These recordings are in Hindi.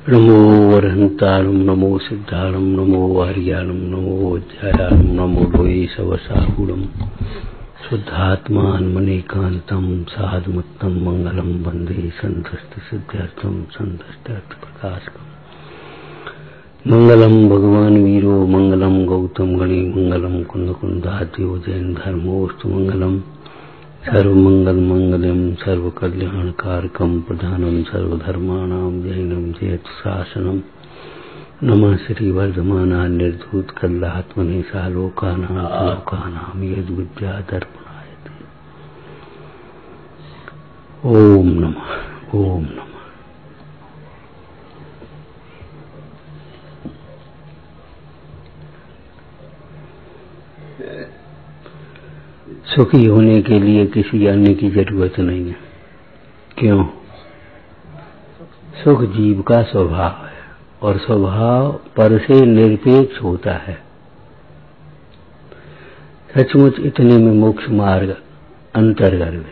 नमो वरहंताणं नमो सिद्धाणं नमो वार्याणं नमो वज्रायाणं नमो लोये सवसागुणं शुद्धात्मान्मनेकान्तं साधुमत्तं मंगलं वन्दे सन्तस्तिसिद्ध्यर्थं सन्तस्त्यर्थप्रकाशकम् मंगलम भगवान वीरो मंगलम गौतम गणे मंगलम कुंद कुंदाद्यो जैन धर्मोस्तु मंगलम सर्वमंगल मंगलम सर्वकल्याणकारकम प्रधानम सर्वधर्माणां जैनम जयतु शासनम नमः श्री वर्धमाना निर्धूत कल्लात्मने सालोकानां यद विद्या दर्पणायते। ओम नमः ओम नमः। सुखी होने के लिए किसी अन्य की जरूरत नहीं है। क्यों? सुख जीव का स्वभाव है और स्वभाव पर से निरपेक्ष होता है। सचमुच इतने में मोक्ष मार्ग अंतर्गत है।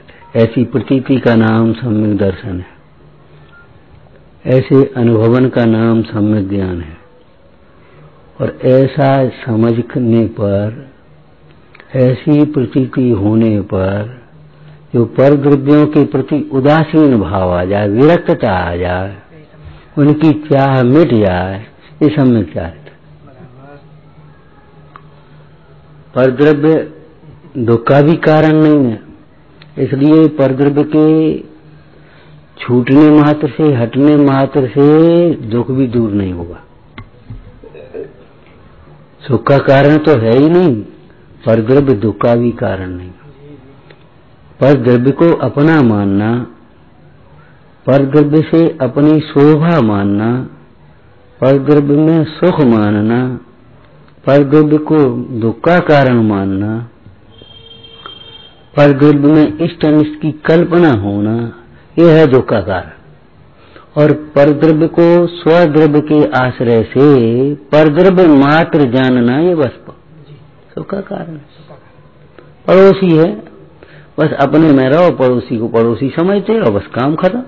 ऐसी प्रतीति का नाम सम्यक दर्शन है, ऐसे अनुभवन का नाम सम्यक ज्ञान है। और ऐसा समझने पर, ऐसी प्रतीति होने पर जो पर द्रव्यों के प्रति उदासीन भाव आ जाए, विरक्तता आ जाए, उनकी चाह मिट जाए, ये सम्यक चाह है। पर द्रव्य दुख का भी कारण नहीं है, इसलिए पर द्रव्य के छूटने मात्र से, हटने मात्र से दुख भी दूर नहीं होगा। सुख का कारण तो है ही नहीं, पर द्रव्य दुख का भी कारण नहीं। पर द्रव्य को अपना मानना, पर द्रव्य से अपनी शोभा मानना, पर द्रव्य में सुख मानना, पर द्रव्य को दुख का कारण मानना, पर द्रव्य में इष्ट अनिष्ट की कल्पना होना, यह है दुख का कारण। और पर द्रव्य को स्वद्रव्य के आश्रय से पर द्रव्य मात्र जानना, ये बस सुख का कारण। पड़ोसी है, बस अपने में रहो, पड़ोसी को पड़ोसी समझते रहो, बस काम खत्म।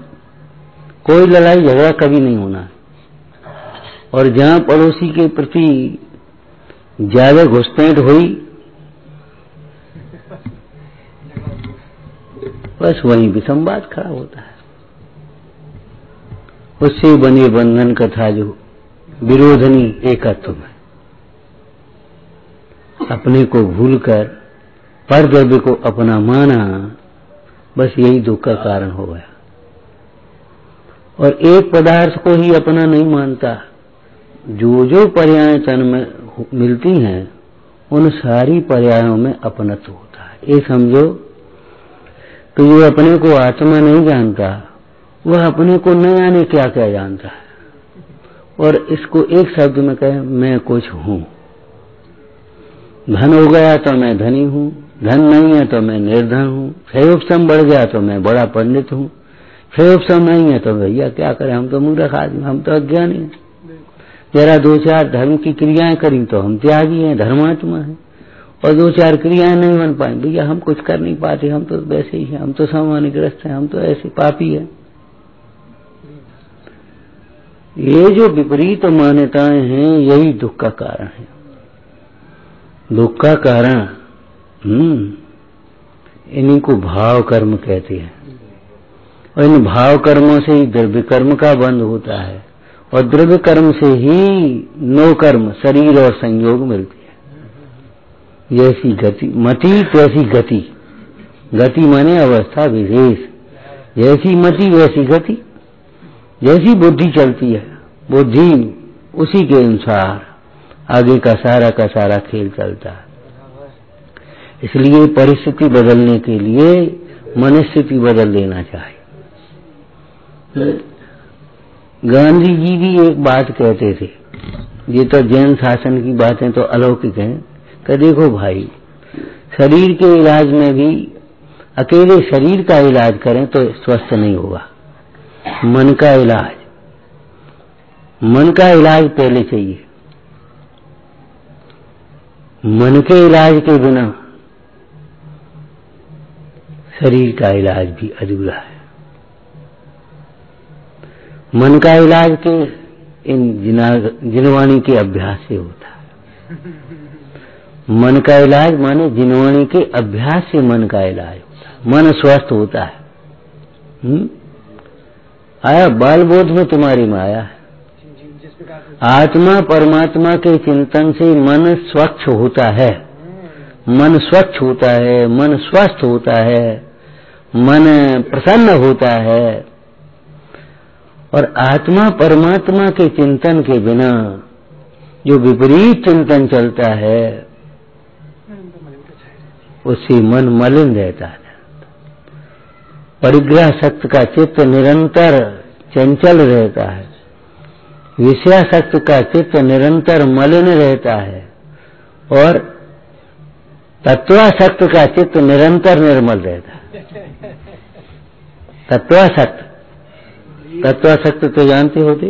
कोई लड़ाई झगड़ा कभी नहीं होना है। और जहां पड़ोसी के प्रति ज्यादा घुसपैठ हुई, बस वहीं भी संवाद खड़ा होता है। उससे बने बंधन कथा जो विरोधनी एकत्व में, अपने को भूलकर पर द्रव्य को अपना माना, बस यही दुख का कारण हो गया। और एक पदार्थ को ही अपना नहीं मानता, जो जो पर्याय तन में मिलती हैं उन सारी पर्यायों में अपनत्व होता है। ये समझो तो जो अपने को आत्मा नहीं जानता, वह अपने को न जाने क्या क्या जानता है। और इसको एक शब्द में कहे, मैं कुछ हूं। धन हो गया तो मैं धनी हूं, धन नहीं है तो मैं निर्धन हूं, क्षयोपशम बढ़ गया तो मैं बड़ा पंडित हूं, क्षयोपशम नहीं है तो भैया क्या करें, हम तो मूर्ख आदमी, हम तो अज्ञानी हैं। जरा दो चार धर्म की क्रियाएं करी तो हम त्यागी हैं, धर्मात्मा हैं। और दो चार क्रियाएं नहीं बन पाई, भैया हम कुछ कर नहीं पाते, हम तो वैसे ही हैं, हम तो सामान्यग्रस्त हैं, हम तो ऐसे पापी हैं। ये जो विपरीत मान्यताएं हैं, यही दुख का कारण है। दुख का कारण इन्हीं को भाव कर्म कहते हैं। और इन भाव कर्मों से ही द्रव्य कर्म का बंध होता है। और द्रव्य कर्म से ही नो कर्म, शरीर और संयोग मिलती है। जैसी गति मति तैसी गति, गति माने अवस्था विशेष। जैसी मति वैसी गति, जैसी बुद्धि चलती है, बुद्धि उसी के अनुसार आगे का सारा खेल चलता है। इसलिए परिस्थिति बदलने के लिए मनस्थिति बदल लेना चाहिए। गांधी जी भी एक बात कहते थे, ये तो जैन शासन की बातें तो अलौकिक हैं, कि देखो भाई, शरीर के इलाज में भी अकेले शरीर का इलाज करें तो स्वस्थ नहीं होगा। मन का इलाज पहले चाहिए। मन के इलाज के बिना शरीर का इलाज भी अधूरा है। मन का इलाज के इन जिनवाणी के अभ्यास से होता है। मन का इलाज माने जिनवाणी के अभ्यास से मन का इलाज होता है, मन स्वस्थ होता है। आया बाल बोध में तुम्हारी माया है। आत्मा परमात्मा के चिंतन से मन स्वच्छ होता है, मन स्वच्छ होता है, मन स्वस्थ होता है, मन प्रसन्न होता है। और आत्मा परमात्मा के चिंतन के बिना जो विपरीत चिंतन चलता है उससे मन मलिन रहता है। परिग्रह शक्त का चित्त निरंतर चंचल रहता है, विषयासक्त का चित्त निरंतर मलिन रहता है और तत्वासक्त का चित्त निरंतर निर्मल रहता है। तत्वासक्त तो जानते होते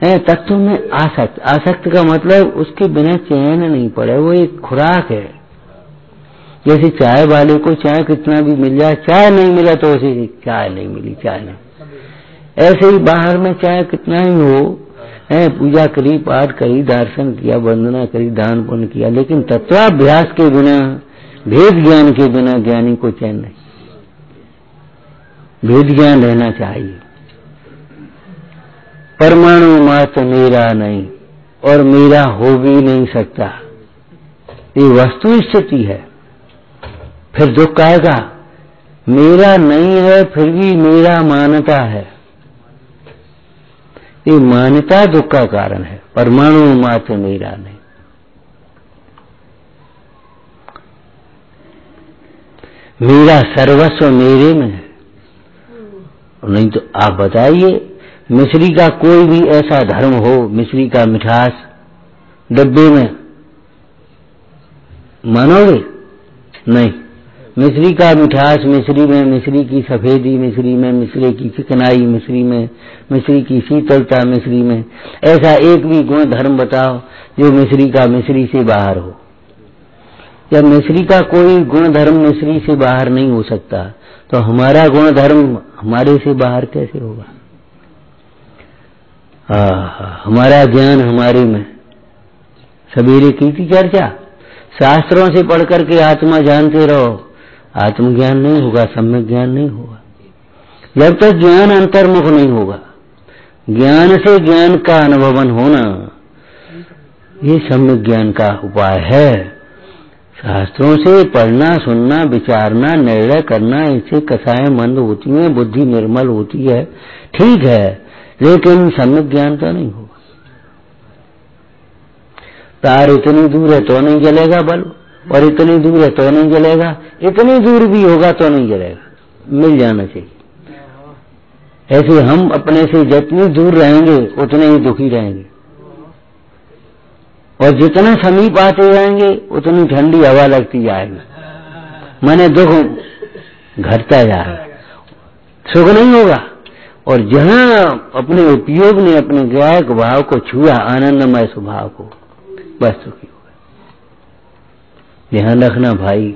हैं, तत्व में आसक्त। आसक्त का मतलब उसके बिना चैन नहीं पड़े, वो एक खुराक है। जैसे चाय वाले को चाय कितना भी मिल जाए, चाय नहीं मिला तो उसे चाय नहीं मिली, चाय नहीं। ऐसे ही बाहर में चाय कितना ही हो, पूजा करी, पाठ करी, दर्शन किया, वंदना करी, दान पुण्य किया, लेकिन तत्वाभ्यास के बिना, भेद ज्ञान के बिना ज्ञानी को चैन नहीं। भेद ज्ञान रहना चाहिए। परमाणु मात्र मेरा नहीं और मेरा हो भी नहीं सकता, ये वस्तु स्थिति है। फिर दुख आएगा, मेरा नहीं है फिर भी मेरा मानता है, ये मान्यता दुख का कारण है। परमाणु मात्र मेरा नहीं। मेरा सर्वस्व मेरे में है। नहीं तो आप बताइए, मिश्री का कोई भी ऐसा धर्म हो, मिश्री का मिठास डब्बे में मानोगे? नहीं। मिश्री का मिठास मिश्री में, मिश्री की सफेदी मिश्री में, मिश्री की चिकनाई मिश्री में, मिश्री की शीतलता मिश्री में। ऐसा एक भी गुण धर्म बताओ जो मिश्री का मिश्री से बाहर हो। जब मिश्री का कोई गुण धर्म मिश्री से बाहर नहीं हो सकता तो हमारा गुण धर्म हमारे से बाहर कैसे होगा? हमारा ज्ञान हमारे में। सवेरे की थी चर्चा, शास्त्रों से पढ़ करके आत्मा जानते रहो, आत्मज्ञान नहीं होगा, सम्यक ज्ञान नहीं होगा। जब तक ज्ञान अंतर्मुख नहीं होगा, ज्ञान से ज्ञान का अनुभवन होना, ये सम्यक ज्ञान का उपाय है। शास्त्रों से पढ़ना, सुनना, विचारना, निर्णय करना, इससे कसाएं मंद होती हैं, बुद्धि निर्मल होती है, ठीक है, लेकिन सम्यक ज्ञान तो नहीं होगा। तार इतनी दूर है तो नहीं जलेगा बल्ब, और इतनी दूर है तो नहीं जलेगा, इतनी दूर भी होगा तो नहीं जलेगा, मिल जाना चाहिए। ऐसे हम अपने से जितनी दूर रहेंगे उतने ही दुखी रहेंगे, और जितना समीप आते जाएंगे उतनी ठंडी हवा लगती जाएगी, माने दुख घटता जाएगा, सुख नहीं होगा। और जहां अपने उपयोग ने अपने गायक भाव को छुआ, आनंदमय स्वभाव को, बस सुखी होगा। ध्यान रखना भाई,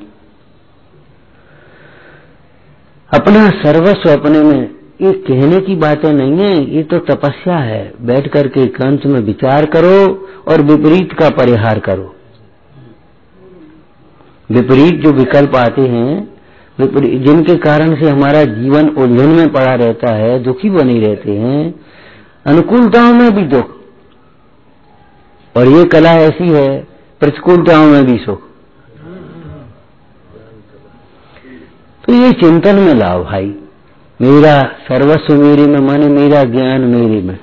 अपना सर्वस्व अपने में, ये कहने की बातें नहीं है, ये तो तपस्या है। बैठ करके एकांत में विचार करो और विपरीत का परिहार करो। विपरीत जो विकल्प आते हैं, जिनके कारण से हमारा जीवन उलझन में पड़ा रहता है, दुखी बने रहते हैं, अनुकूलताओं में भी दुख, और ये कला ऐसी है प्रतिकूलताओं में भी सुख। तो ये चिंतन में लाओ भाई, मेरा सर्वस्व मेरे में, माने मेरा ज्ञान मेरे में।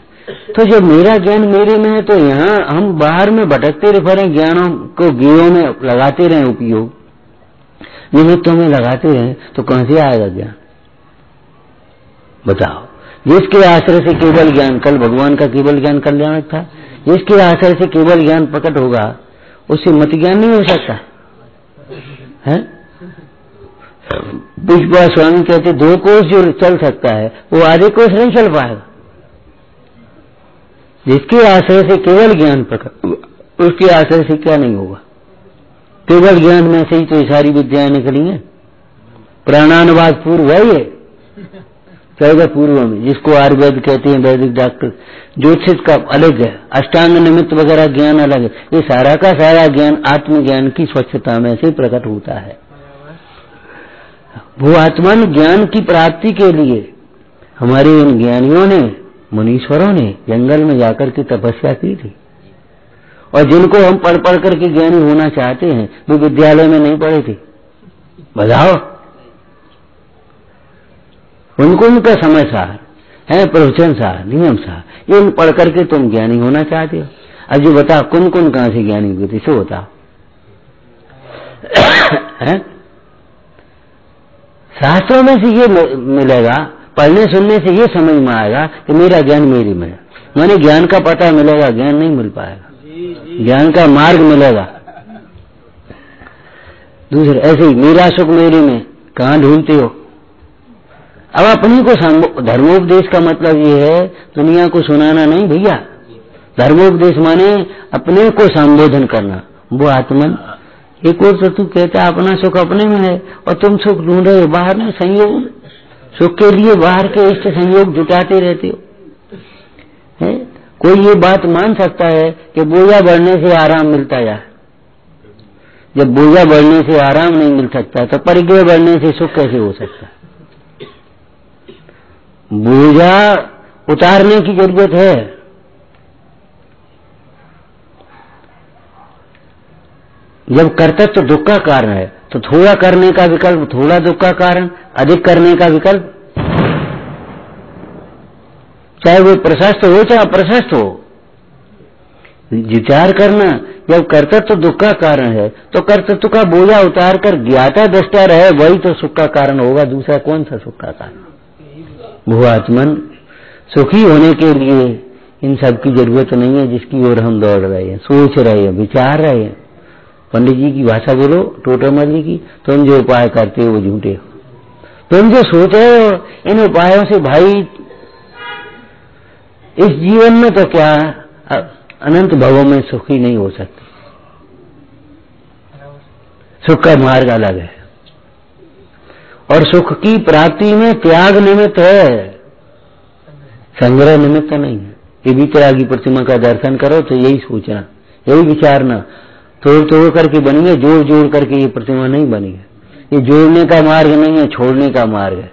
तो जब मेरा ज्ञान मेरे में है तो यहाँ हम बाहर में भटकते रहे, ज्ञानों को गेयों में लगाते रहे, उपयोग निमित्तों में लगाते रहे, तो कहां से आएगा ज्ञान? बताओ। जिसके आश्रय से केवल ज्ञान, कल भगवान का केवल ज्ञान कल्याणक था, जिसके आश्रय से केवल ज्ञान प्रकट होगा उससे मत ज्ञान नहीं हो सकता है। पुष्पा स्वामी कहते 2 कोस जो चल सकता है वो आधे कोस नहीं चल पाएगा। जिसके आश्रय से केवल ज्ञान प्रकट होगा उसके आश्रय से क्या नहीं होगा? केवल ज्ञान में से ही तो सारी विद्याएं निकली हैं। प्राणानुवाद पूर्व है ये, चौदह पूर्व में, जिसको आयुर्वेद कहते हैं, वैदिक डॉक्टर, ज्योतिष का अलग है, अष्टांग निमित्त वगैरह ज्ञान अलग है। ये सारा का सारा ज्ञान आत्मज्ञान की स्वच्छता में से प्रकट होता है। वो आत्मन ज्ञान की प्राप्ति के लिए हमारे इन ज्ञानियों ने, मुनीश्वरों ने जंगल में जाकर के तपस्या की थी। और जिनको हम पढ़ पढ़ करके ज्ञानी होना चाहते हैं, वो विद्यालय में नहीं पढ़े थे, बताओ। उनको उनका समय सार है, प्रवचन सार, नियम सार, ये पढ़ करके तुम ज्ञानी होना चाहते हो। अब जो बता कौन कौन कहां से ज्ञानी हुए थे, सो बताओ। शास्त्रों में से ये मिलेगा, पढ़ने सुनने से ये समझ में आएगा कि मेरा ज्ञान मेरी में, मैंने ज्ञान का पता मिलेगा, ज्ञान नहीं मिल पाएगा, ज्ञान का मार्ग मिलेगा। दूसरा ऐसे ही मेरा सुख मेरे में, कहां ढूंढते हो? अब अपनी को धर्मोपदेश का मतलब ये है दुनिया को सुनाना नहीं भैया। धर्मोपदेश माने अपने को संबोधन करना, वो आत्मन। एक और तो तू कहता अपना सुख अपने में है और तुम सुख ढूंढ रहे हो बाहर में, संयोग सुख के लिए बाहर के इष्ट संयोग जुटाते रहते हो। है? कोई ये बात मान सकता है कि बोझा बढ़ने से आराम मिलता जाए? जब बोझा बढ़ने से आराम नहीं मिल सकता तो परिग्रह बढ़ने से सुख कैसे हो सकता है? बोझा उतारने की जरूरत है। जब कर्तव्य तो दुख का कारण है तो थोड़ा करने का विकल्प थोड़ा दुख का कारण, अधिक करने का विकल्प, चाहे वो प्रशस्त हो चाहे अप्रशस्त हो, विचार करना। जब कर्तव्य तो दुख का कारण है तो कर्तव्य का बोझा उतार कर ज्ञाता दृष्टा रहे, वही तो सुख का कारण होगा। दूसरा कौन सा सुख का कारण? वो आत्मन सुखी होने के लिए इन सब की जरूरत नहीं है जिसकी ओर हम दौड़ रहे हैं, सोच रहे हैं, विचार रहे हैं। पंडित जी की भाषा बोलो, टोटरमल की, तुम जो उपाय करते हो वो झूठे हो। तुम जो सोच रहे हो इन उपायों से भाई इस जीवन में तो क्या अनंत भवों में सुखी नहीं हो सकते। सुख का मार्ग अलग है और सुख की प्राप्ति में त्याग निमित्त है, संग्रह निमित्त नहीं है। ये भी तरह की प्रतिमा का दर्शन करो तो यही सोचना, यही विचारना, तोड़ तोड़ करके बनी है, जोड़ जोड़ करके ये प्रतिमा नहीं बनी है। ये जोड़ने का मार्ग नहीं है, छोड़ने का मार्ग है।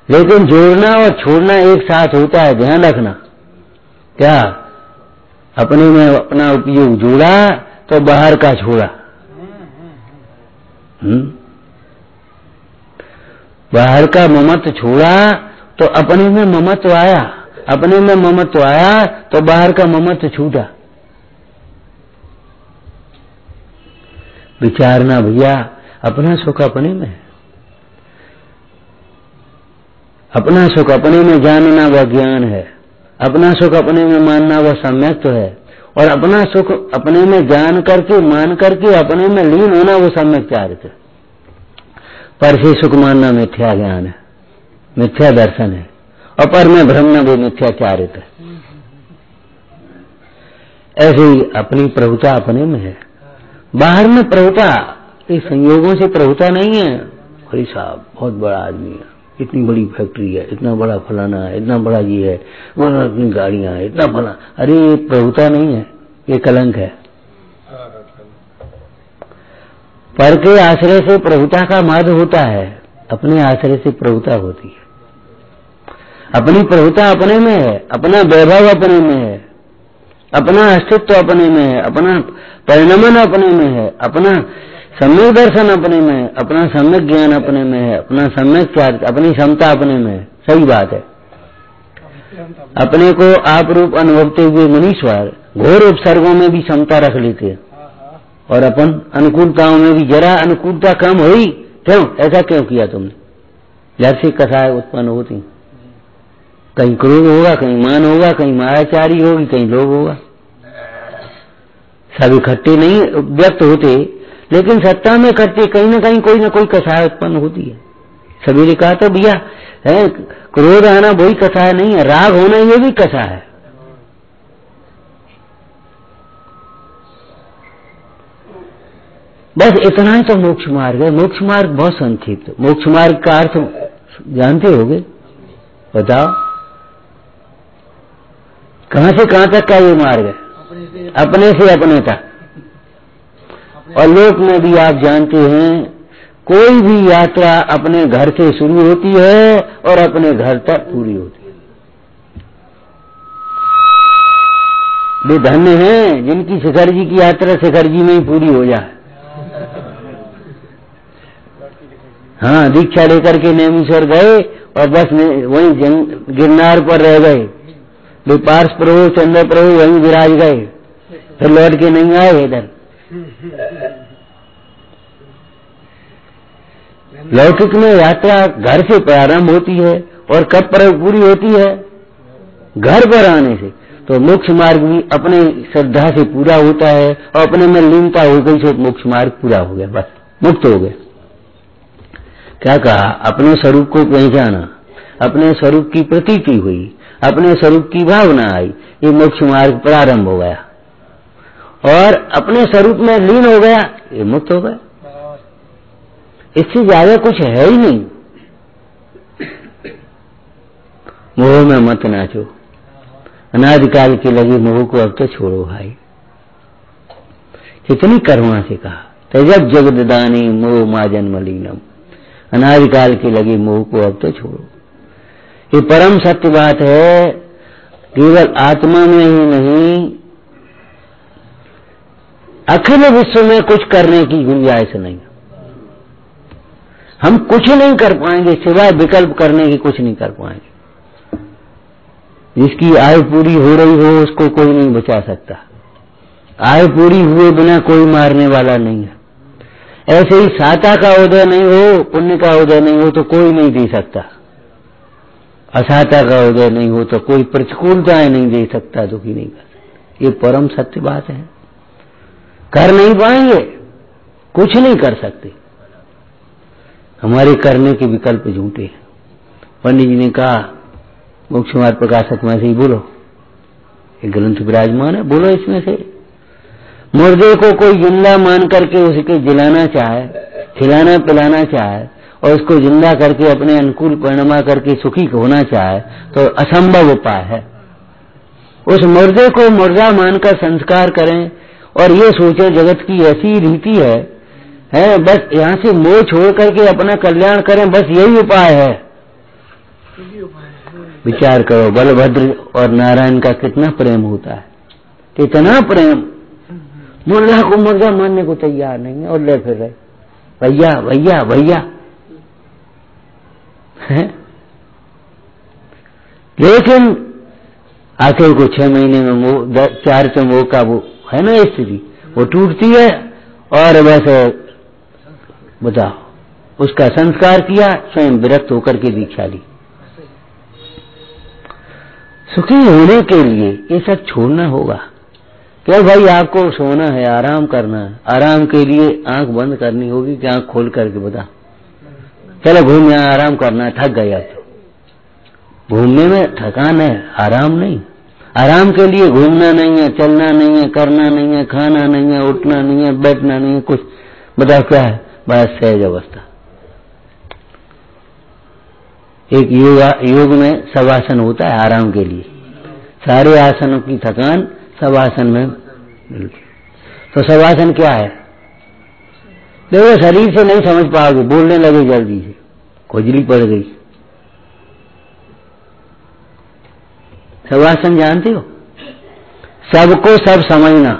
लेकिन जोड़ना और छोड़ना एक साथ होता है, ध्यान रखना। क्या अपने में अपना उपयोग जोड़ा तो बाहर का छोड़ा। बाहर का ममत्व छोड़ा तो अपने में ममत्व आया, अपने में ममत्व आया तो बाहर का ममत्व छूटा। विचारना भैया, अपना सुख अपने में है, अपना सुख अपने में जानना वह ज्ञान है, अपना सुख अपने में मानना वह सम्यक्त्व है, और अपना सुख अपने में जान करके मान करके अपने में लीन होना वो सम्यक चारित्र। पर से सुख मानना मिथ्या ज्ञान है, मिथ्या दर्शन है, और पर में भ्रमना वो मिथ्या चारित्र है। ऐसे ही अपनी प्रभुता अपने में है, बाहर में प्रभुता इस संयोगों से प्रभुता नहीं है। हरी साहब बहुत बड़ा आदमी है, इतनी बड़ी फैक्ट्री है, इतना बड़ा फलाना है, इतना बड़ा ये है, वो इतनी गाड़ियां है, इतना फला। अरे ये प्रभुता नहीं है, ये कलंक है। पर के आश्रय से प्रभुता का मार्ग होता है, अपने आश्रय से प्रभुता होती है। अपनी प्रभुता अपने में है, अपना वैभव अपने में है, अपना अस्तित्व अपने में है, अपना परिणमन अपने में है, अपना सम्यक दर्शन अपने में है, अपना सम्यक ज्ञान अपने में है, अपना सम्यक चार, अपनी क्षमता अपने में है। सही बात है। अपने को आप रूप अनुभवते हुए मनीश्वर घोर उपसर्गों में भी क्षमता रख लेते हैं, और अपन अनुकूलताओं में भी जरा अनुकूलता कम हुई, क्यों ऐसा क्यों किया तुमने? जब से कसाय उत्पन्न होती, कहीं क्रोध होगा, कहीं मान होगा, कहीं मायाचारी होगी, कहीं लोभ होगा। सब इकट्ठे नहीं व्यक्त होते, लेकिन सत्ता में इकट्ठे कहीं ना कोई कसाय उत्पन्न होती है। सभी कहा तो भैया है, क्रोध आना वही कसाय नहीं है, राग होना ये भी कसाय है। बस इतना ही तो मोक्ष मार्ग है। मोक्ष मार्ग बहुत संक्षिप्त। मोक्ष मार्ग का अर्थ जानते होगे? बताओ, कहां से कहां तक का ये मार्ग है? अपने से अपने तक। और लोक में भी आप जानते हैं, कोई भी यात्रा अपने घर से शुरू होती है और अपने घर तक पूरी होती है। वे धन्य हैं जिनकी शिखर जी की यात्रा शिखर जी में ही पूरी हो जाए। हाँ, दीक्षा लेकर के नेमीश्वर गए और बस वहीं गिरनार पर रह गए। वे पार्श प्रभु चंद्र प्रभु वहीं विराज गए, फिर लौट के नहीं आए इधर। लौकिक में यात्रा घर से प्रारंभ होती है और कब पर पूरी होती है? घर पर आने से। तो मोक्ष मार्ग भी अपने श्रद्धा से पूरा होता है और अपने में लीनता हो गई तो मोक्ष मार्ग पूरा हो गया, बस मुक्त हो गया। क्या कहा? अपने स्वरूप को पहचाना, अपने स्वरूप की प्रतीति हुई, अपने स्वरूप की भावना आई, ये मोक्ष मार्ग प्रारंभ हो गया और अपने स्वरूप में लीन हो गया, ये मुक्त हो गया। इससे ज्यादा कुछ है ही नहीं। मोह में मत नाचो, अनादिकाल की लगी मोह को अब तो छोड़ो भाई। कितनी करुणा से कहा, तेजब जगदानी मोह मा जन्मलीनम, अनादिकाल की लगी मोह को अब तो छोड़ो। ये परम सत्य बात है। केवल आत्मा में ही नहीं, अखिल विश्व में कुछ करने की गुंजाइश नहीं। हम कुछ नहीं कर पाएंगे सिवाय विकल्प करने की, कुछ नहीं कर पाएंगे। जिसकी आयु पूरी हो रही हो उसको कोई नहीं बचा सकता। आयु पूरी हुए बिना कोई मारने वाला नहीं है। ऐसे ही साता का उदय नहीं हो, पुण्य का उदय नहीं हो तो कोई नहीं दे सकता। असाता का उदय नहीं हो तो कोई प्रतिकूलताएं नहीं दे सकता, दुखी नहीं कर सकता। ये परम सत्य बात है। कर नहीं पाएंगे, कुछ नहीं कर सकते। हमारे करने के विकल्प झूठे हैं। पंडित जी ने कहा, मोक्ष मार्ग प्रकाशक में से ही बोलो, एक ग्रंथ विराजमान है, बोलो इसमें से। मुर्दे को कोई जिंदा मान करके उसके जिलाना चाहे, खिलाना पिलाना चाहे और उसको जिंदा करके अपने अनुकूल परिणमा करके सुखी होना चाहे तो असंभव उपाय है। उस मुर्दे को मुर्दा मानकर संस्कार करें और ये सोचें जगत की ऐसी रीति है, बस यहाँ से मोह छोड़ करके अपना कल्याण करें, बस यही उपाय है। विचार करो, बलभद्र और नारायण का कितना प्रेम होता है, कितना प्रेम। मुर्दा को मुर्दा मानने को तैयार नहीं है और ले फिर रहे भैया भैया भैया। लेकिन आखिर को 6 महीने में 4 से मोह का वो है ना स्थिति, वो टूटती है और बस बताओ उसका संस्कार किया, स्वयं विरक्त होकर के दीक्षा ली। सुखी होने के लिए ये सब छोड़ना होगा। क्या भाई आपको सोना है, आराम करना है, आराम के लिए आंख बंद करनी होगी कि आंख खोल करके बता, चलो घूमना, आराम करना, थक गया तो घूमने में थकान है, आराम नहीं। आराम के लिए घूमना नहीं है, चलना नहीं है, करना नहीं है, खाना नहीं है, उठना नहीं है, बैठना नहीं है, कुछ बताओ क्या है? बस सहज अवस्था। एक योग में सब आसन होता है आराम के लिए, सारे आसनों की थकान सब आसन में मिलती। तो सब आसन क्या है? देखो शरीर से नहीं समझ पाओगे, बोलने लगे जल्दी से, खुजली पड़ गई। सब आसन जानते हो? सबको सब समझना,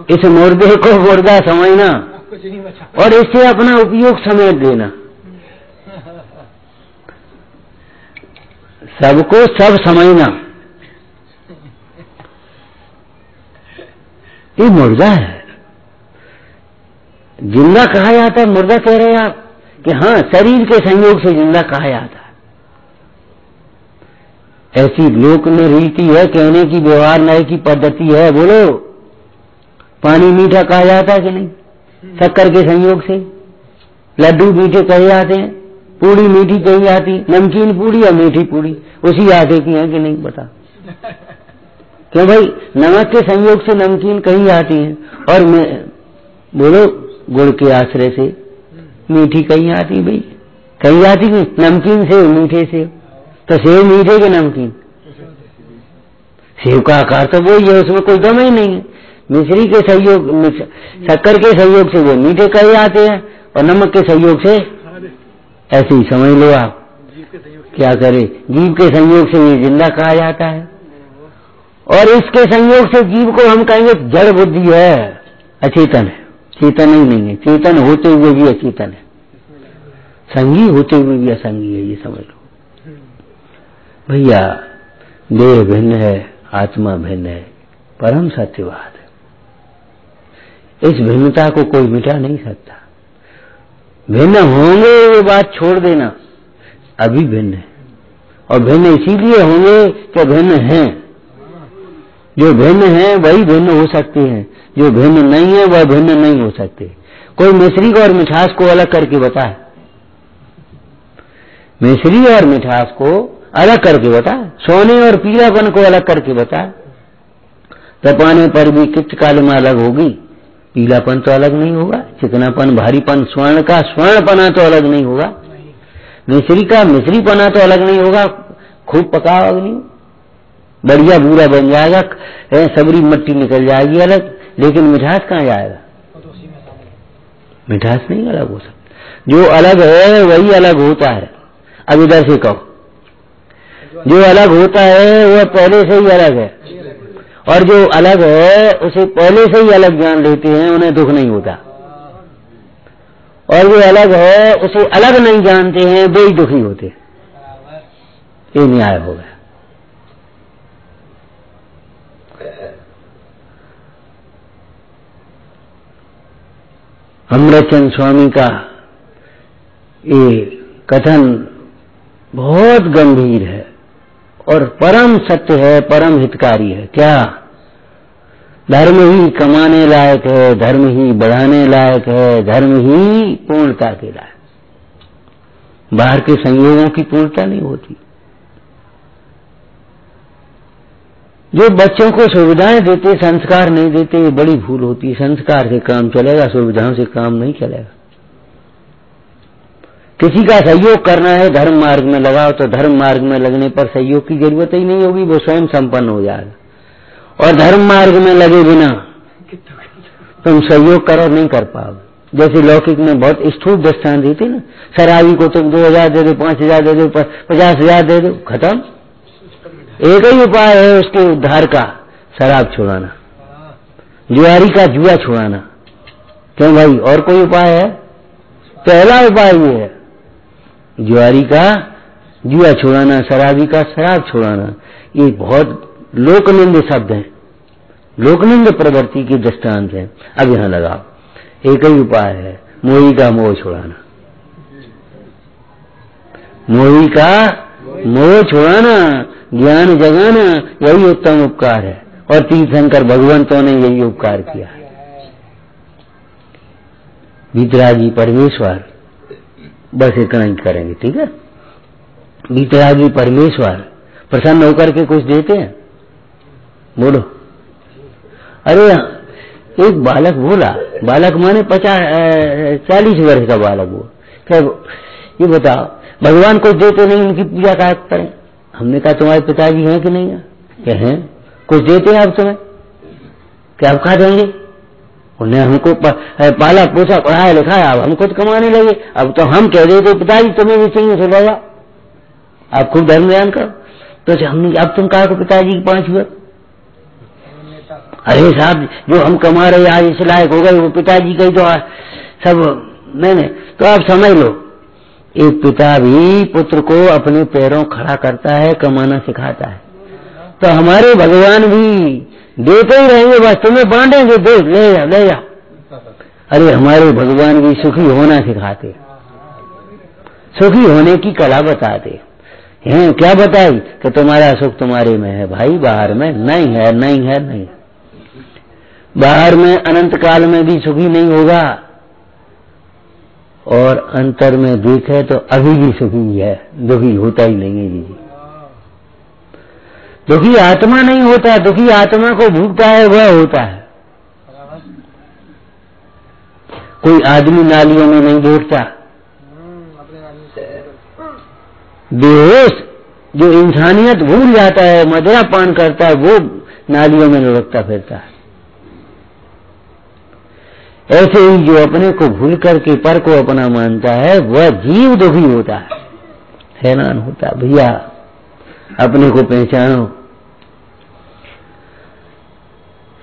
इस मुर्दे को मुर्दा समझना और इससे अपना उपयोग समेट देना। सबको सब समझना, ये मुर्दा है। जिंदा कहा जाता है, मुर्दा कह रहे हैं आप कि हाँ, शरीर के संयोग से जिंदा कहा जाता है। ऐसी लोक में रीति है, कहने की, व्यवहार नए की पद्धति है। बोलो, पानी मीठा कहा जाता है कि नहीं? शक्कर के संयोग से लड्डू मीठे कहे जाते हैं, पूड़ी मीठी कही जाती, नमकीन पूड़ी और मीठी पूड़ी उसी आटे की है कि नहीं? बता। क्यों भाई, नमक के संयोग से नमकीन कहीं आती है, और बोलो गुड़ के आश्रय से मीठी कहीं आती भाई, कहीं आती नहीं। नमकीन से मीठे से, तो सेव मीठे के नमकीन, सेव का आकार तो वही है, उसमें कोई दम ही नहीं है। मिश्री के सहयोग, शक्कर के सहयोग से वो मीठे कहे आते हैं, और नमक के सहयोग से ऐसे ही समझ लो आप। क्या करे, जीव के संयोग से ये जिंदा कहा जाता है, और इसके संयोग से जीव को हम कहेंगे जड़ बुद्धि है, अचेतन है। चेतन ही नहीं है, चेतन होते हुए भी अचेतन है, संगी होते हुए भी असंगी है, ये समझ लो भैया। देह भिन्न है, आत्मा भिन्न है, परम सत्यवाद है। इस भिन्नता को कोई मिटा नहीं सकता। भिन्न होंगे ये बात छोड़ देना, अभी भिन्न है, और भिन्न इसीलिए होंगे कि भिन्न हैं। जो भिन्न है वही भिन्न हो सकते हैं, जो भिन्न नहीं है वह भिन्न नहीं हो सकते। कोई मिश्री को और मिठास को अलग करके बताए, मिश्री और मिठास को अलग करके बताए, सोने और पीलापन को अलग करके बताए। तपाने पर भी किच काल में अलग होगी, पीलापन तो अलग नहीं होगा, चिकनापन, भारीपन, स्वर्ण का स्वर्णपना तो अलग नहीं होगा, मिश्री का मिश्रीपना तो अलग नहीं होगा। खूब पका अग्नि बढ़िया बूरा बन जाएगा, सबरी मट्टी निकल जाएगी अलग, लेकिन मिठास कहाँ जाएगा? मिठास नहीं अलग हो सकता। जो अलग है वही अलग होता है। अब इधर से कहो, जो अलग होता है वह पहले से ही अलग है, और जो अलग है उसे पहले से ही अलग जान लेते हैं, उन्हें दुख नहीं होता। और जो अलग है उसे अलग नहीं जानते हैं, वे ही दुखी होते हैं। ये न्याय हो गया। अमृतचंद स्वामी का ये कथन बहुत गंभीर है और परम सत्य है, परम हितकारी है। क्या? धर्म ही कमाने लायक है, धर्म ही बढ़ाने लायक है, धर्म ही पूर्णता के लायक। बाहर के संयोगों की पूर्णता नहीं होती। जो बच्चों को सुविधाएं देते, संस्कार नहीं देते, ये बड़ी भूल होती है। संस्कार से काम चलेगा, सुविधाओं से काम नहीं चलेगा। किसी का सहयोग करना है, धर्म मार्ग में लगाओ, तो धर्म मार्ग में लगने पर सहयोग की जरूरत ही नहीं होगी, वो स्वयं संपन्न हो जाएगा। और धर्म मार्ग में लगे बिना तुम सहयोग करो, नहीं कर पाओगे। जैसे लौकिक में बहुत स्थूल दृष्टांत देते ना, शराबी को तुम 2000 दे दो, 5000 दे दो, 50,000 दे दो, खत्म। एक ही उपाय है उसके उद्धार का, शराब छुड़ाना, जुआरी का जुआ छुड़ाना। क्यों भाई, और कोई उपाय है? पहला उपाय ये है, जुआरी का जुआ छुड़ाना, शराबी का शराब छुड़ाना। ये बहुत लोकनिंद शब्द है, लोकनिंद प्रवृत्ति के दृष्टांत है। अब यहां लगाओ, एक ही उपाय है, मोही का मोह छुड़ाना। मोही का मोह छुड़ाना, ज्ञान जगाना, यही उत्तम उपकार है। और तीर्थंकर भगवंतों ने यही उपकार किया है। वीतरागी परमेश्वर, बस इतना ही करेंगे, ठीक है। वीतरागी परमेश्वर प्रसन्न होकर के कुछ देते हैं? बोलो। अरे एक बालक बोला, बालक माने 40 वर्ष का बालक वो, क्या ये बताओ, भगवान कुछ देते नहीं, उनकी पूजा क्या करें? हमने कहा तुम्हारे पिताजी हैं कि नहीं है? क्या हैं? कुछ देते हैं आप तुम्हें? क्या आप खा देंगे? उन्हें हमको पाला पोसा पढ़ाया लिखाया, अब हम कुछ कमाने लगे। अब तो हम कह देते पिताजी तुम्हें भी चाहिए तो लो, आप खूब धर्म ध्यान करो। तो हमने, अब तुम कहा पिताजी की 5 हुए। अरे साहब, जो हम कमा रहे आज इस लायक हो गए, वो पिताजी का ही तो सब मैंने। तो आप समझ लो, एक पिता भी पुत्र को अपने पैरों खड़ा करता है, कमाना सिखाता है। तो हमारे भगवान भी देते ही रहेंगे, बस तुम्हें बांटेंगे, दे ले जा ले जा। अरे हमारे भगवान भी सुखी होना सिखाते, सुखी होने की कला बताते हैं। क्या बताई कि तुम्हारा सुख तुम्हारे में है भाई, बाहर में नहीं है, नहीं है, नहीं। बाहर में अनंत काल में भी सुखी नहीं होगा, और अंतर में देखे तो अभी भी सुखी है, दुखी होता ही नहीं है जी। दुखी आत्मा नहीं होता, दुखी आत्मा को भूखता है वह होता है। कोई आदमी नालियों में नहीं देखता, बेहोश जो इंसानियत भूल जाता है, मदिरा पान करता है, वो नालियों में लुढ़कता फिरता है। ऐसे ही जो अपने को भूल करके पर को अपना मानता है वह जीव दुखी होता है, हैरान होता है। भैया अपने को पहचानो।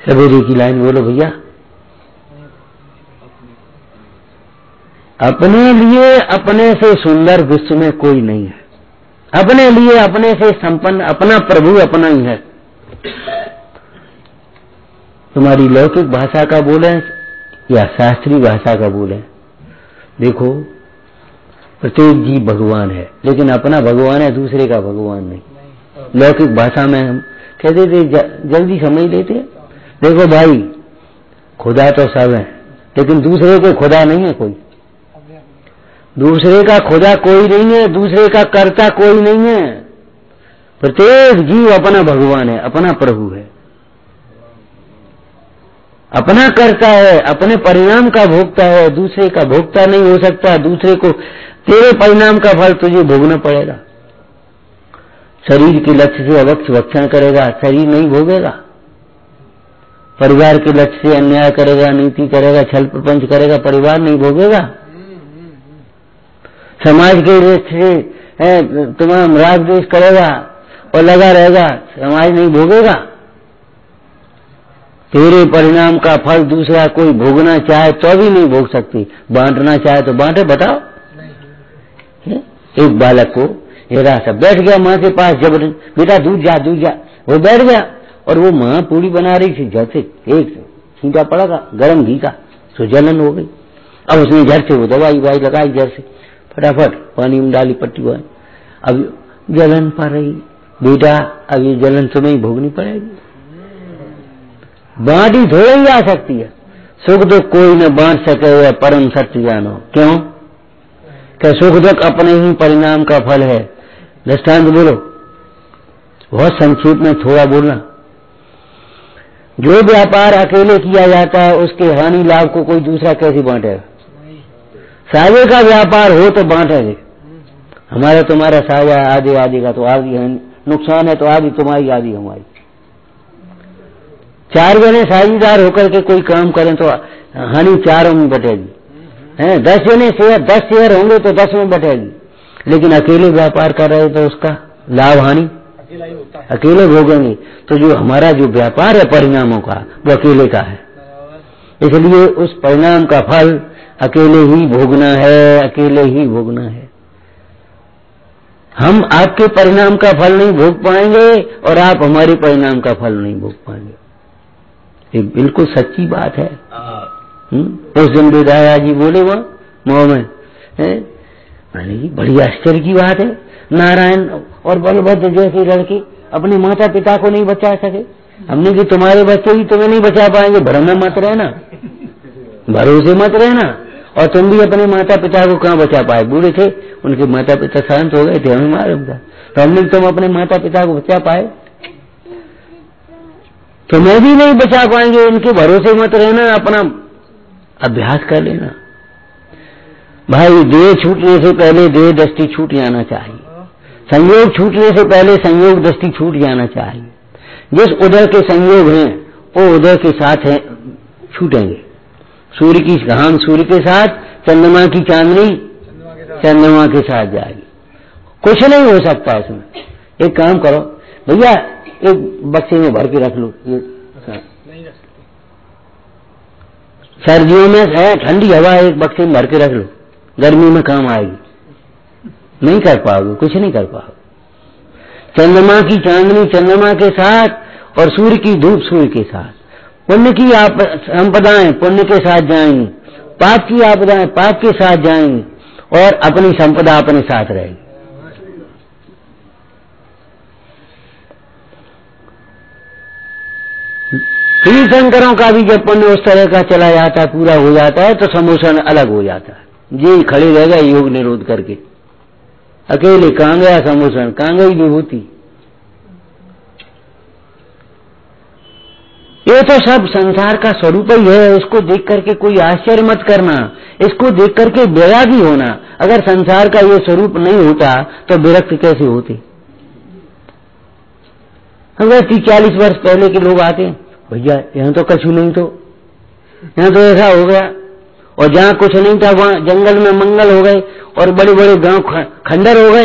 सवेरे की लाइन बोलो भैया। अपने लिए अपने से सुंदर विश्व में कोई नहीं है। अपने लिए अपने से संपन्न अपना प्रभु अपना ही है। तुम्हारी लौकिक भाषा का बोले या शास्त्रीय भाषा का बोले, देखो प्रत्येक जीव भगवान है, लेकिन अपना भगवान है, दूसरे का भगवान नहीं। लौकिक भाषा में हम कहते थे, जल्दी समझ लेते, देखो भाई खुदा तो सब है, लेकिन दूसरे को खुदा नहीं है कोई। दूसरे का खुदा कोई नहीं है, दूसरे का कर्ता कोई नहीं है। प्रत्येक जीव अपना भगवान है, अपना प्रभु है, अपना कर्ता है, अपने परिणाम का भोगता है, दूसरे का भोगता नहीं हो सकता। दूसरे को तेरे परिणाम का फल तुझे भोगना पड़ेगा। शरीर के लक्ष्य से अवक्ष भक्षण करेगा, शरीर नहीं भोगेगा। परिवार के लक्ष्य से अन्याय करेगा, नीति करेगा, छल प्रपंच करेगा, परिवार नहीं भोगेगा। समाज के लक्ष्य से तुम्हारा राग द्वेष करेगा और लगा रहेगा, समाज नहीं भोगेगा। तेरे परिणाम का फल दूसरा कोई भोगना चाहे तो भी नहीं भोग सकती। बांटना चाहे तो बांटे, बताओ। एक बालक को हेरा सा बैठ गया माँ के पास, जबरन बेटा दूध जा दूध जा, वो बैठ गया और वो माँ पूरी बना रही थी, झट से एक छींटा पड़ा गर्म घी का, तो जलन हो गई। अब उसने झट से वो दवाई वाई लगाई, जड़ से फटाफट पानी में डाली, पट्टी वाली। अब जलन पा रही, बेटा अब ये जलन तुम्हें ही भोगनी पड़ेगी। बांटी थोड़ी ही आ सकती है, सुख दुख कोई न बांट सके हुए परम सत्य जानो। क्यों? क्या सुख दुख अपने ही परिणाम का फल है। दृष्टांत बोलो, बहुत संक्षेप में थोड़ा बोलना। जो व्यापार अकेले किया जाता है उसके हानि लाभ को कोई दूसरा कैसे बांटेगा? साझे का व्यापार हो तो बांटेंगे। हमारा तुम्हारा साझा आधे आधे का तो आधी नुकसान है, तो आधी तुम्हारी आधी हमारी। चार जने साझेदार होकर के कोई काम करें तो हानि चारों में बटेगी। 10 जने शेयर 10 शेयर होंगे तो 10 में बटेगी। लेकिन अकेले व्यापार कर रहे तो उसका लाभ हानि अकेले भोगेंगे। तो जो हमारा जो व्यापार है परिणामों का, वो अकेले का है। इसलिए उस परिणाम का फल अकेले ही भोगना है, अकेले ही भोगना है। हम आपके परिणाम का फल नहीं भोग पाएंगे और आप हमारे परिणाम का फल नहीं भोग पाएंगे। ये बिल्कुल सच्ची बात है। उस दिन बेदाया जी बोले वहां मोह में, मैंने की बड़ी आश्चर्य की बात है। नारायण और बलभद्र जैसे लड़के अपने माता पिता को नहीं बचा सके। हमने कि तुम्हारे बच्चे ही तुम्हें नहीं बचा पाएंगे, भ्रम में मत रहना, भरोसे मत रहना। और तुम भी अपने माता पिता को कहाँ बचा पाए? बूढ़े थे, उनके माता पिता शांत हो गए थे, हमें मालूम था। तो हमने तुम अपने माता पिता को बचा पाए? तुम्हें भी नहीं बचा पाएंगे, उनके भरोसे मत रहना, अपना अभ्यास कर लेना। भाई देह छूटने से पहले देह दृष्टि छूट जाना चाहिए। संयोग छूटने से पहले संयोग दृष्टि छूट जाना चाहिए। जिस उदय के संयोग हैं वो उदय के साथ है छूटेंगे। सूर्य की घाम सूर्य के साथ, चंद्रमा की चांदनी चंद्रमा के साथ जाएगी। कुछ नहीं हो सकता इसमें। एक काम करो भैया, एक बक्से में भर के रख लो। सर्दियों में है ठंडी हवा, एक बक्से में भर के रख लो, गर्मी में काम आएगी। नहीं कर पाओगे, कुछ नहीं कर पाओगे। चंद्रमा की चांदनी चंद्रमा के साथ और सूर्य की धूप सूर्य के साथ। पुण्य की आप संपदाएं पुण्य के साथ जाएंगी, पाप की आपदाएं पाप के साथ जाएंगी और अपनी संपदा अपने साथ रहेगी। तीर्थंकरों का भी जब पुण्य उस तरह का चला जाता है, पूरा हो जाता है, तो समोसन अलग हो जाता है। ये खड़े रह गए योग निरोध करके। अकेले कहाँ गया समोसन, कहाँ गई विभूति? ये तो सब संसार का स्वरूप ही है। इसको देख करके कोई आश्चर्य मत करना, इसको देख करके वैरागी होना। अगर संसार का ये स्वरूप नहीं होता तो विरक्त कैसे होते? अगर 30-40 वर्ष पहले के लोग आते, भैया यहाँ तो कछु नहीं, तो यहाँ तो ऐसा हो गया, और जहाँ कुछ नहीं था वहां जंगल में मंगल हो गए, और बड़े बड़े गांव खंडर हो गए,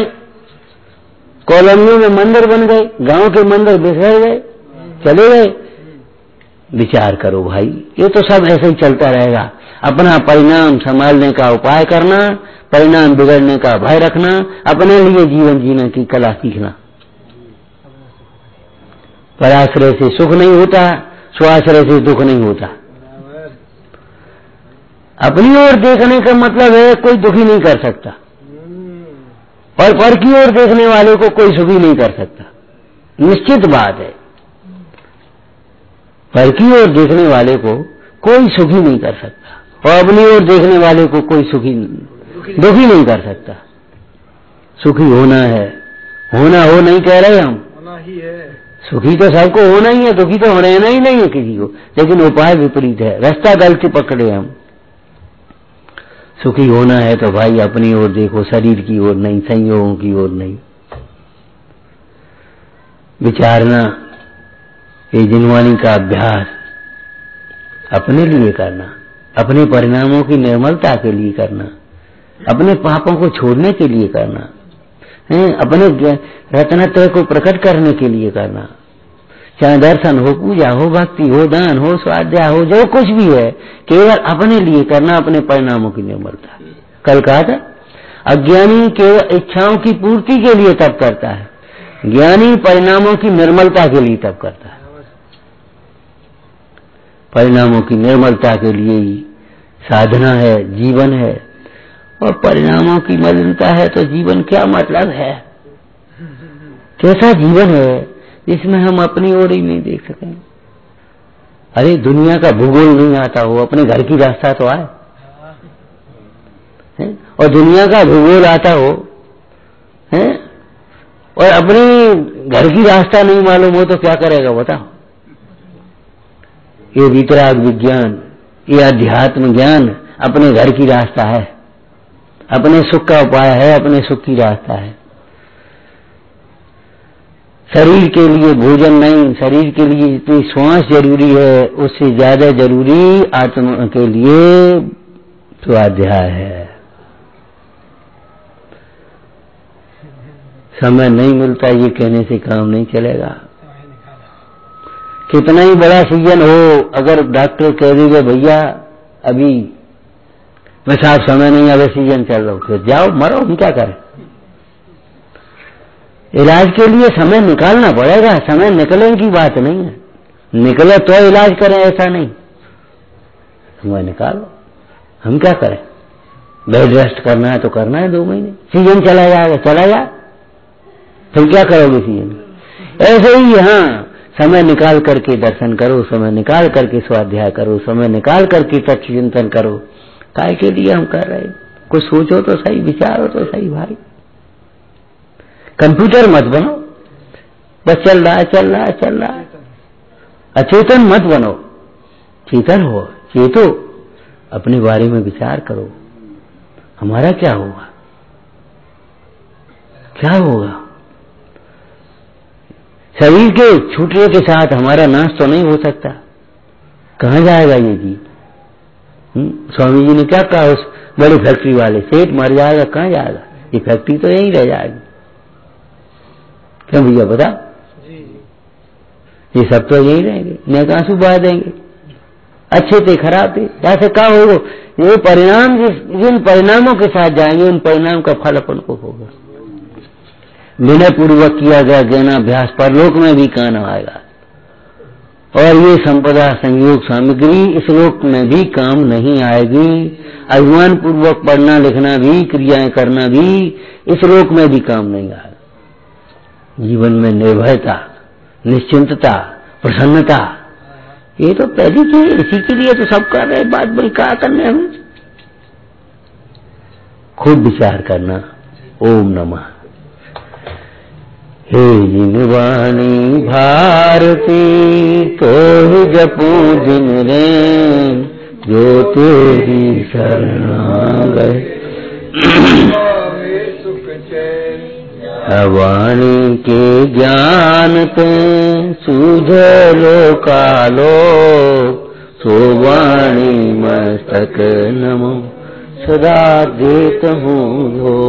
कॉलोनियों में मंदिर बन गए, गांव के मंदिर बिखर गए, चले गए। विचार करो भाई, ये तो सब ऐसे ही चलता रहेगा। अपना परिणाम संभालने का उपाय करना, परिणाम बिगड़ने का भय रखना, अपने लिए जीवन जीने की कला सीखना। पराश्रय से सुख नहीं होता, स्वाश्रय से दुख नहीं होता। अपनी ओर देखने का मतलब है कोई दुखी नहीं कर सकता, और पर की ओर देखने वाले को कोई सुखी नहीं कर सकता। निश्चित बात है, पर की ओर देखने वाले को कोई सुखी नहीं कर सकता, और अपनी ओर देखने वाले को कोई दुखी नहीं कर सकता। सुखी होना है, होना हो नहीं कह रहे हम, होना ही है। सुखी तो सबको होना ही है, दुखी तो रहना ही नहीं है किसी को, लेकिन उपाय विपरीत है, रास्ता गलती पकड़े हम। सुखी होना है तो भाई अपनी ओर देखो, शरीर की ओर नहीं, संयोगों की ओर नहीं। विचारना, ये जिनवानी का अभ्यास अपने लिए करना, अपने परिणामों की निर्मलता के लिए करना, अपने पापों को छोड़ने के लिए करना, अपने रत्नत्रय को प्रकट करने के लिए करना। चाहे दर्शन हो, पूजा हो, भक्ति हो, दान हो, स्वाध्याय हो, जो कुछ भी है, केवल अपने लिए करना, अपने परिणामों की निर्मलता। कल कहा था, अज्ञानी केवल इच्छाओं की पूर्ति के लिए तप करता है, ज्ञानी परिणामों की निर्मलता के लिए तप करता है। परिणामों की निर्मलता के लिए ही साधना है, जीवन है। और परिणामों की मलिनता है तो जीवन क्या मतलब है? कैसा जीवन है जिसमें हम अपनी ओर ही नहीं देख सकें? अरे दुनिया का भूगोल नहीं आता हो, अपने घर की रास्ता तो आए, और दुनिया का भूगोल आता हो, और अपनी घर की रास्ता नहीं मालूम हो तो क्या करेगा बताओ? ये वितराग विज्ञान, ये अध्यात्म ज्ञान अपने घर की रास्ता है, अपने सुख का उपाय है, अपने सुख की रास्ता है। शरीर के लिए भोजन नहीं, शरीर के लिए जितनी श्वास जरूरी है उससे ज्यादा जरूरी आत्मा के लिए स्वाध्याय है। समय नहीं मिलता ये कहने से काम नहीं चलेगा। कितना ही बड़ा सीजन हो, अगर डॉक्टर कह देगा भैया अभी मैं साहब समय नहीं, अगर सीजन चल रहा हो, फिर जाओ मरो, हम क्या करें? इलाज के लिए समय निकालना पड़ेगा, समय निकलने की बात नहीं है, निकले तो इलाज करें ऐसा नहीं। समय निकालो, हम क्या करें? बेड रेस्ट करना है तो करना है, 2 महीने, सीजन चला जाएगा, चला जाए, फिर क्या करोगे सीजन? ऐसे ही यहाँ समय निकाल करके दर्शन करो, समय निकाल करके स्वाध्याय करो, समय निकाल करके तत्व चिंतन करो। काय के लिए हम कर रहे? कुछ सोचो तो सही, विचारो तो सही भाई। कंप्यूटर मत बनो, बस चल रहा है, चल रहा है, चल रहा है। अचेतन मत बनो, चेतन हो, चेतो, अपने बारे में विचार करो, हमारा क्या होगा, क्या होगा? शरीर के छूटने के साथ हमारा नाश तो नहीं हो सकता, कहाँ जाएगा ये जीव? स्वामी जी ने क्या कहा उस बड़ी फैक्ट्री वाले, सेठ मर जाएगा, कहाँ जाएगा? ये फैक्ट्री तो यहीं रह जाएगी। क्यों भैया बता? ये सब तो यही रहेंगे, नेक आंसू बहा देंगे, अच्छे थे खराब थे, ऐसे क्या होगा? ये परिणाम जिन परिणामों के साथ जाएंगे उन परिणाम का फल अपन को होगा। विनय पूर्वक किया गया ज्ञानाभ्यास परलोक में भी काम आएगा, और ये संपदा संयोग सामग्री इस लोक में भी काम नहीं आएगी। अभिमान पूर्वक पढ़ना लिखना भी, क्रियाएं करना भी इस लोक में भी काम नहीं आएगा। जीवन में निर्भयता, निश्चिंतता, प्रसन्नता, ये तो पहली चीज, इसी के लिए तो सब कर रहे, बात बड़ी क्या करने हमें? खूब विचार करना। ओम नमः। हे जिन वाणी भारती तो ही जपू जिन रे जो तेरी शरण गए। वाणी के ज्ञान ते सूझे लोकालो सो वाणी मस्तक नमो सदा देत हूँ धो।